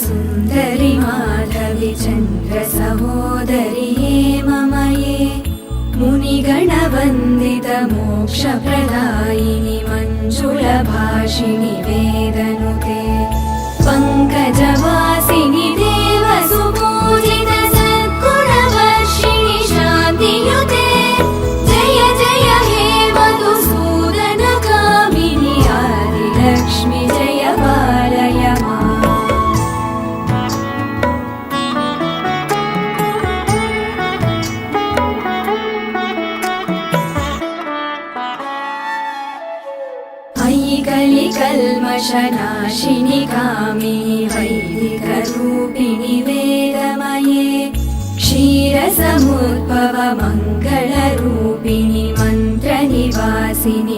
सुन्दरि माधवि चन्द्र सहोदरि हेममये मुनिगणवन्दित मोक्षप्रदायिनि मञ्जुलभाषिणि वेदनुते पङ्कजवासिनि देवसुपूजित सद्गुणवर्षिणि शान्तियुते जय जय हे मधुसूदनकामिनि आदिलक्ष्मि जय पालय माम्। कलिकल्मषनाशिनि कामिनि वैदिकरूपिणि वेदमये क्षीरसमुद्भव मङ्गलरूपिणि मन्त्रनिवासिनि